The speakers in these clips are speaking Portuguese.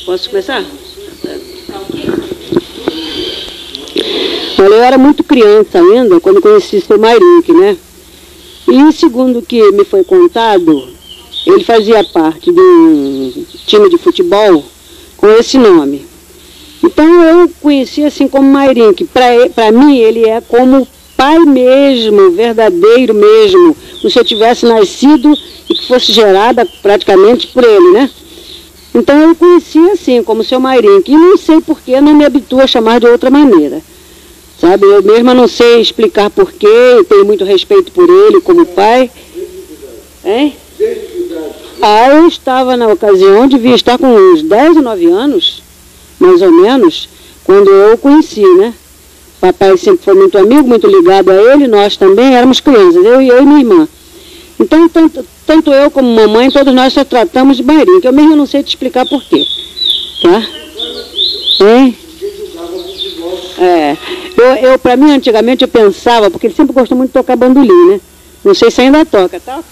Posso começar? Olha, eu era muito criança ainda quando conheci seu Mairink, né? E segundo o que me foi contado, ele fazia parte de um time de futebol com esse nome. Então eu conheci assim como Mairink. Para mim ele é como pai mesmo, verdadeiro mesmo, como se eu tivesse nascido e que fosse gerada praticamente por ele, né? Então eu conheci assim, como seu Mairink. E não sei por que não me habituo a chamar de outra maneira. Sabe, eu mesma não sei explicar porquê, eu tenho muito respeito por ele como pai. Hein? Eu estava na ocasião, devia estar com uns 10 ou 9 anos, mais ou menos, quando eu o conheci, né? Papai sempre foi muito amigo, muito ligado a ele, nós também éramos crianças, eu e minha irmã. Então, tanto eu como mamãe, todos nós só tratamos de Mairink, eu mesmo não sei te explicar porquê. Tá? Hein? Para mim, antigamente, eu pensava, porque ele sempre gostou muito de tocar bandolim, né? Não sei se ainda toca, tá?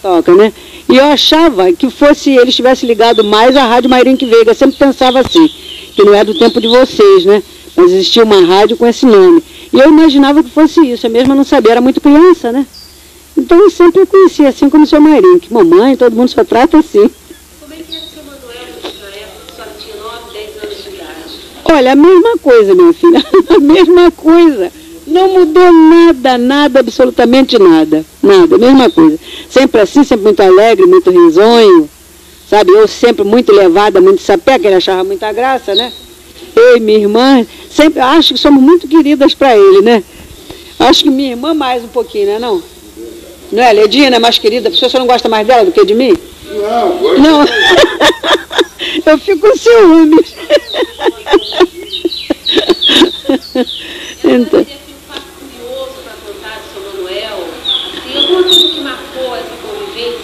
Toca, né? E eu achava que ele estivesse ligado mais à Rádio Mairink Veiga. Eu sempre pensava assim, que não é do tempo de vocês, né? Mas existia uma rádio com esse nome. E eu imaginava que fosse isso, eu mesma não sabia, era muito criança, né? Então eu sempre o conhecia assim como o seu Mairink. Mamãe, todo mundo só trata assim. Como é que era o seu Manuel na época que a senhora tinha 9, 10 anos de idade? Olha, a mesma coisa, minha filha, a mesma coisa. Não mudou nada, absolutamente nada. Nada, a mesma coisa. Sempre assim, sempre muito alegre, muito risonho. Sabe, eu sempre muito levada, muito sapé, que ele achava muita graça, né? Eu e minha irmã, sempre acho que somos muito queridas para ele, né? Acho que minha irmã mais um pouquinho, né, não? Não é, Ledinha é mais querida? A pessoa não gosta mais dela do que de mim? Não, gosto. Não. Eu fico com ciúmes. Então.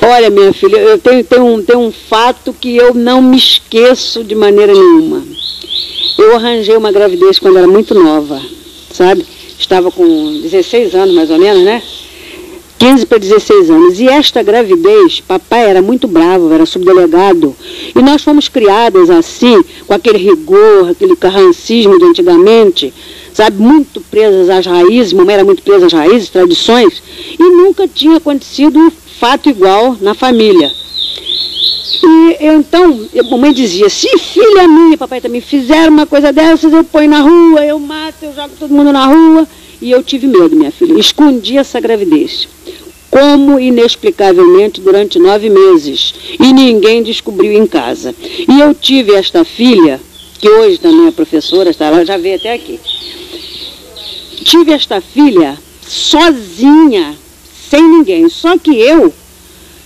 Olha, minha filha, eu tenho um fato que eu não me esqueço de maneira nenhuma. Eu arranjei uma gravidez quando era muito nova, sabe? Estava com 16 anos, mais ou menos, né? 15 para 16 anos. E esta gravidez, papai era muito bravo, era subdelegado. E nós fomos criadas assim, com aquele rigor, aquele carrancismo de antigamente, sabe? Muito presas às raízes, mamãe era muito presa às raízes, tradições. E nunca tinha acontecido fato igual na família. E então, mamãe dizia, se filha minha, papai também fizeram uma coisa dessas, eu ponho na rua, eu mato, eu jogo todo mundo na rua. E eu tive medo, minha filha. Escondi essa gravidez. Como inexplicavelmente durante 9 meses. E ninguém descobriu em casa. E eu tive esta filha, que hoje também é professora, ela já veio até aqui. Tive esta filha sozinha, sem ninguém. Só que eu,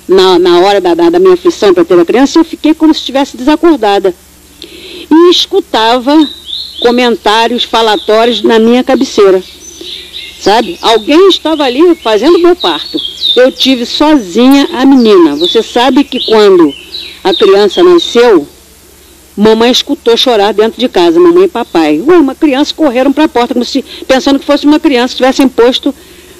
na hora da minha aflição para ter a criança, eu fiquei como se estivesse desacordada. E escutava comentários falatórios na minha cabeceira. Sabe? Alguém estava ali fazendo meu parto. Eu tive sozinha a menina. Você sabe que quando a criança nasceu, mamãe escutou chorar dentro de casa, mamãe e papai. Uma criança correram para a porta, como se, pensando que fosse uma criança que tivessem posto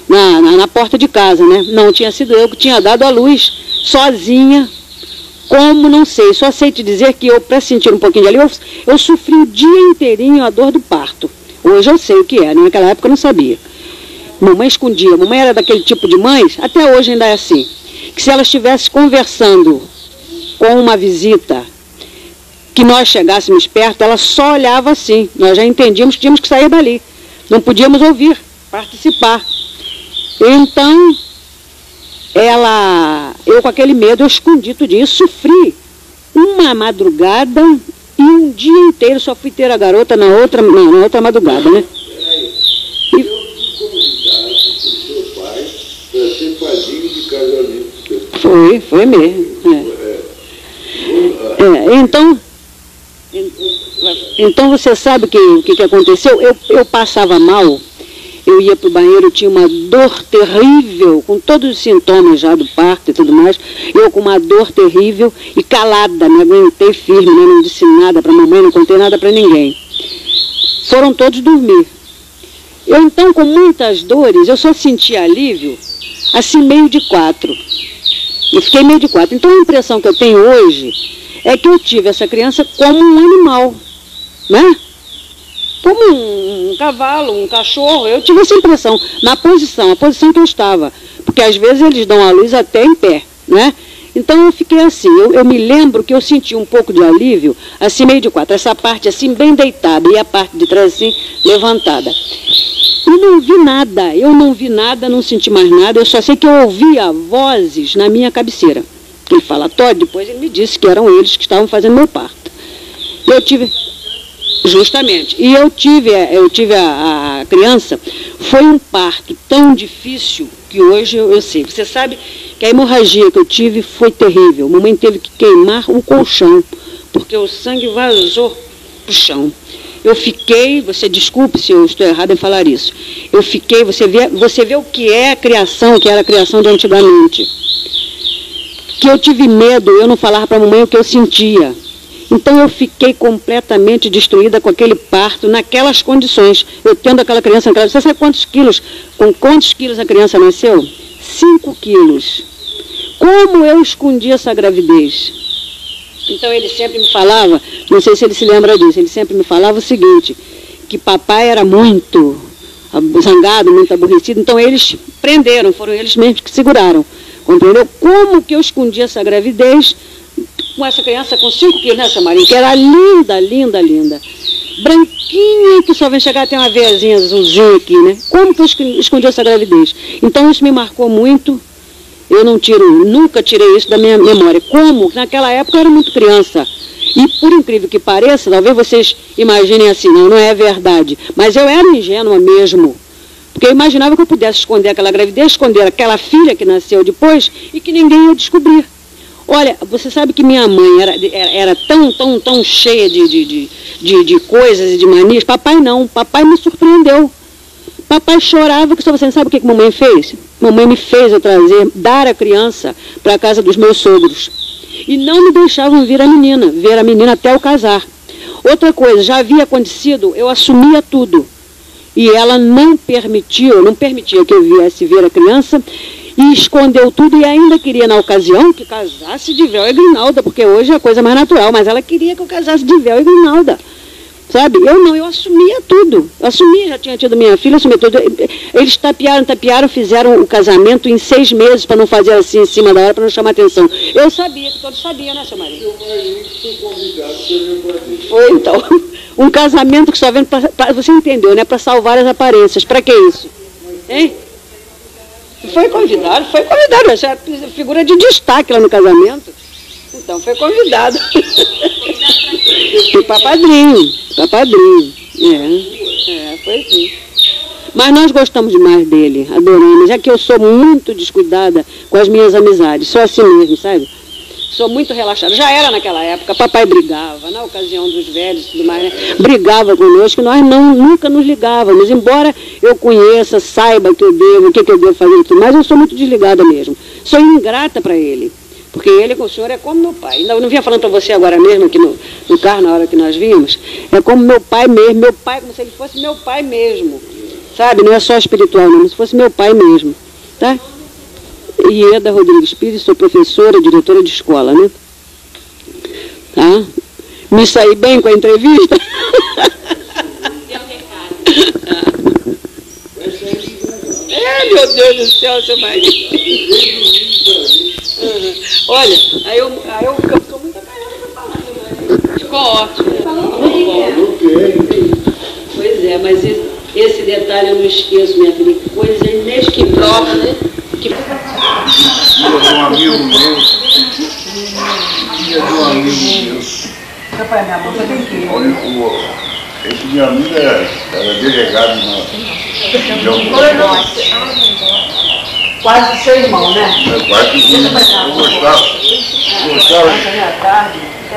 na porta de casa, né? Não, tinha sido eu que tinha dado a luz, sozinha. Como, não sei. Só sei te dizer que eu, para sentir um pouquinho de alívio, eu sofri o dia inteirinho a dor do parto. Hoje eu sei o que é, naquela época eu não sabia. Mamãe escondia. Mamãe era daquele tipo de mães, até hoje ainda é assim, que se ela estivesse conversando com uma visita, que nós chegássemos perto, ela só olhava assim. Nós já entendíamos que tínhamos que sair dali. Não podíamos ouvir, participar. Então, eu com aquele medo, eu escondi tudo isso, sofri uma madrugada e um dia inteiro. Só fui ter a garota na outra madrugada, né? Foi mesmo. Então você sabe o que aconteceu? Eu passava mal, eu ia para o banheiro, eu tinha uma dor terrível, com todos os sintomas já do parto e tudo mais, eu com uma dor terrível e calada, me aguentei firme, né? Não disse nada para a mamãe, não contei nada para ninguém. Foram todos dormir. Eu então, com muitas dores, eu só senti alívio, assim, meio de 4. Eu fiquei meio de 4. Então a impressão que eu tenho hoje é que eu tive essa criança como um animal, né? Como um cavalo, um cachorro. Eu tive essa impressão, a posição que eu estava. Porque às vezes eles dão a luz até em pé, né? Então eu fiquei assim, eu me lembro que eu senti um pouco de alívio, assim meio de quatro, essa parte assim bem deitada e a parte de trás assim levantada. E eu não vi nada, não senti mais nada, eu só sei que eu ouvia vozes na minha cabeceira. Ele falatório, depois ele me disse que eram eles que estavam fazendo meu parto. Eu tive... Justamente. E eu tive a criança, foi um parto tão difícil que hoje eu sei. Você sabe que a hemorragia que eu tive foi terrível. Mamãe teve que queimar o colchão, porque o sangue vazou para o chão. Eu fiquei, você desculpe se eu estou errada em falar isso, eu fiquei, você vê o que é a criação, que era a criação de antigamente. Que eu tive medo, eu não falava para a mamãe o que eu sentia. Então eu fiquei completamente destruída com aquele parto, naquelas condições. Eu tendo aquela criança naquela... Você sabe com quantos quilos a criança nasceu? 5 quilos. Como eu escondi essa gravidez? Então ele sempre me falava, não sei se ele se lembra disso, ele sempre me falava o seguinte, que papai era muito zangado, muito aborrecido, então eles prenderam, foram eles mesmos que seguraram. Compreendeu? Como que eu escondi essa gravidez com essa criança com 5 quilos, né, seu marido? Que era linda, linda, linda. Branquinha, que só vem chegar, tem uma veiazinha azulzinha aqui, né? Como que eu escondi essa gravidez? Então isso me marcou muito. Eu nunca tirei isso da minha memória. Como? Naquela época eu era muito criança. E por incrível que pareça, talvez vocês imaginem assim, não é verdade. Mas eu era ingênua mesmo. Porque eu imaginava que eu pudesse esconder aquela gravidez, esconder aquela filha que nasceu depois e que ninguém ia descobrir. Olha, você sabe que minha mãe era tão cheia de coisas e de manias. Papai não, papai me surpreendeu. Papai chorava, que você sabe o que mamãe fez? Mamãe me fez dar a criança para a casa dos meus sogros. E não me deixavam ver a menina até eu casar. Outra coisa, já havia acontecido, eu assumia tudo. E ela não permitia que eu viesse ver a criança, e escondeu tudo e ainda queria, na ocasião, que casasse de véu e grinalda, porque hoje é a coisa mais natural, mas ela queria que eu casasse de véu e grinalda. Sabe? Eu assumia tudo. Eu assumia, já tinha tido minha filha, assumia tudo. Eles tapearam, fizeram o casamento em 6 meses, para não fazer assim em cima da hora, para não chamar atenção. Eu sabia, que todos sabiam, né, seu marido? Seu marido foi convidado, foi então. Um casamento que só vem você entendeu, né? Para salvar as aparências. Para que isso? Hein? Foi convidado. Essa é a figura de destaque lá no casamento. Então foi convidado. Foi para padrinho. Foi assim. Mas nós gostamos demais dele, adoramos. Já que eu sou muito descuidada com as minhas amizades, sou assim mesmo, sabe? Sou muito relaxada. Já era naquela época, papai brigava, na ocasião dos velhos e tudo mais, né? Brigava conosco, nós nunca nos ligávamos. Embora eu conheça, saiba o que eu devo fazer e tudo mais, eu sou muito desligada mesmo. Sou ingrata para ele. Porque ele com o senhor é como meu pai. Ainda não vinha falando para você agora mesmo, aqui no carro, na hora que nós vimos. É como meu pai mesmo. Meu pai, como se ele fosse meu pai mesmo. Sabe? Não é só espiritual, não. Como se fosse meu pai mesmo. Tá? Ieda Rodrigues Pires, sou professora, diretora de escola, né? Tá? Me saí bem com a entrevista? Meu Deus do céu, seu marido. Olha, aí eu sou muito acanhada para falar, seu marido. Ficou ótimo. Pois é, mas esse detalhe eu não esqueço, minha filha. Que coisa inesquecível, né? Filha de um amigo meu. Rapaz, minha mão só tem que ir. Olha, esse meu amigo era delegado na região. Quase seu irmão, né? Quase que eu gostava.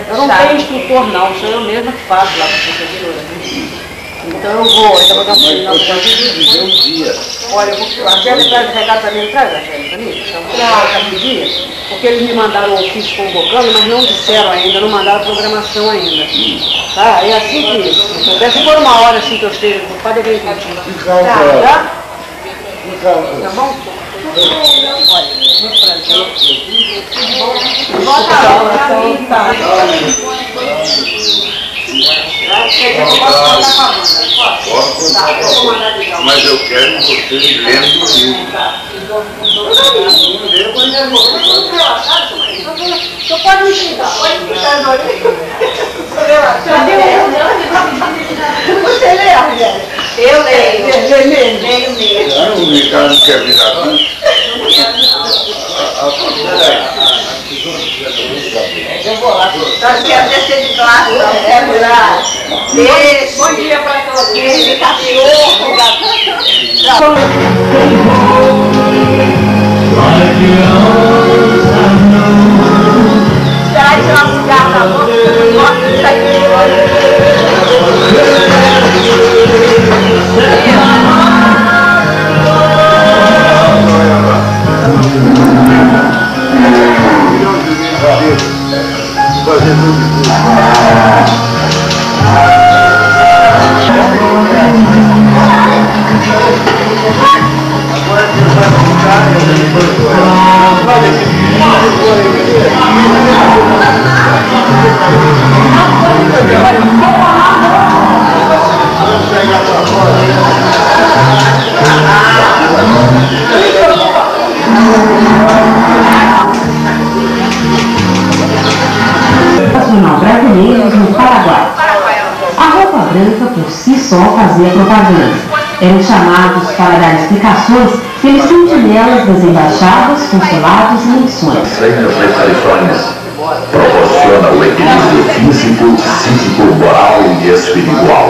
Eu não tenho instrutor não, sou eu mesma que faço lá para a professora. Então eu vou dar um final. Um dia. Olha, a Angélica traz o recado para mim, traz a Angélica para mim? Porque eles me mandaram o ofício convocando, mas não disseram ainda, não mandaram a programação ainda. Tá? É assim que se pudesse por uma hora assim que eu esteja ocupada, eu venho contigo. Tá? Tá bom? Olha. Mas eu quero você lendo o livro. Você pode me xingar, pode me xingar. Você lê, Argélia? Eu leio. Leio mesmo. O Ricardo não quer vir aqui. Eu vou lá. Nós queremos descer de classe, vamos lá. Beijo. Bom dia para todos. Beijo, cachorro, gato. Já tinha uma cigarra na boca, eu não gosto de sair de Nacional brasileiros no Paraguai. A roupa branca por si só fazia propaganda. Eram chamados para dar explicações pelos sentinelas das embaixadas, consulados e missões. Sem as restrições, proporciona o equilíbrio físico, psíquico, moral e espiritual.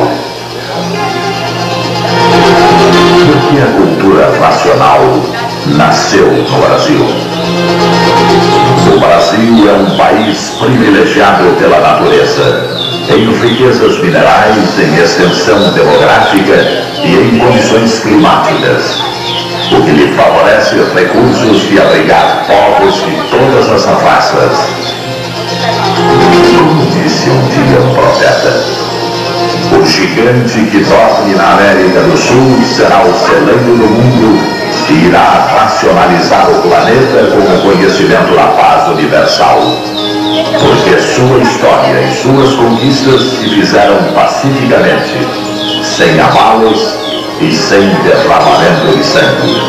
Porque a cultura racional nasceu no Brasil. O Brasil é um país privilegiado pela natureza, em riquezas minerais, em extensão demográfica e em condições climáticas, o que lhe favorece recursos de abrigar povos de todas as raças. Como disse um dia um profeta, o gigante que dorme na América do Sul será o celeiro do mundo e irá racionalizar o planeta com o conhecimento da paz universal. Porque sua história e suas conquistas se fizeram pacificamente, sem abalos e sem derramamento de sangue.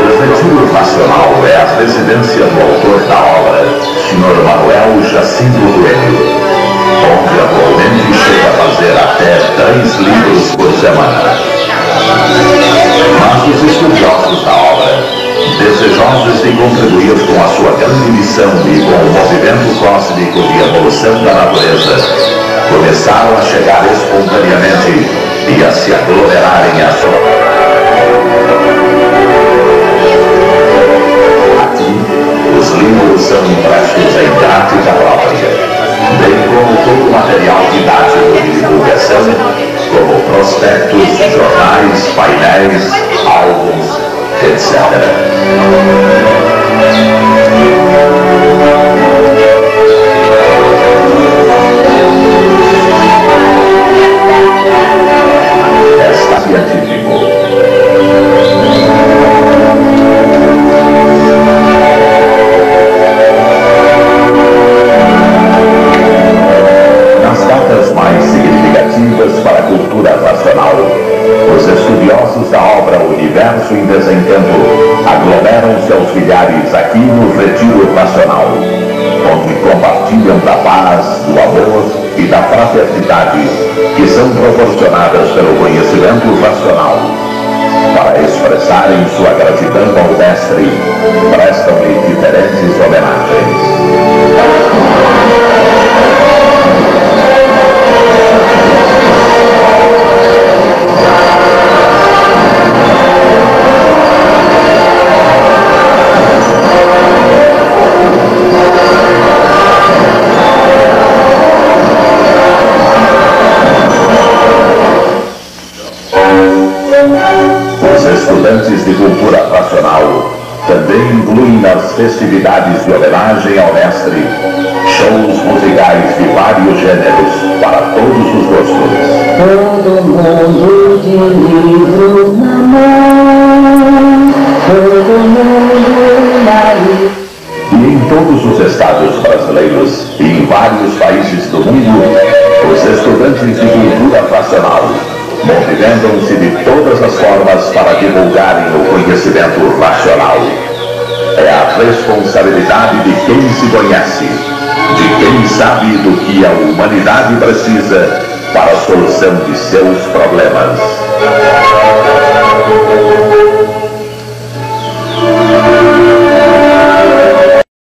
O Retiro Nacional é a residência do autor da obra, Sr. Manuel Jacinto Coelho, onde atualmente chega a fazer até 3 livros por semana. Mas os estudiosos da obra, desejosos de contribuir com a sua grande missão e com o movimento cósmico de evolução da natureza, começaram a chegar espontaneamente e a se aglomerarem à sua... Os livros são impressos em gráfica própria, bem como todo o material didático de divulgação, como prospectos, jornais, painéis, álbuns, etc. Está científico. Mais significativas para a cultura racional, os estudiosos da obra Universo em Desencanto aglomeram-se aos milhares aqui no Retiro Nacional, onde compartilham da paz, do amor e da fraternidade que são proporcionadas pelo conhecimento racional. Para expressarem sua gratidão ao Mestre, prestam-lhe diferentes homenagens. Os estudantes de cultura racional Também incluem nas festividades de homenagem ao mestre shows musicais de vários gêneros para todos os gostos. Todo mundo de livro na mão, todo mundo na livro. E em todos os estados brasileiros e em vários países do mundo, os estudantes de cultura racional movimentam-se de todas as formas para divulgarem o conhecimento racional. É a responsabilidade de quem se conhece, de quem sabe do que a humanidade precisa para a solução de seus problemas.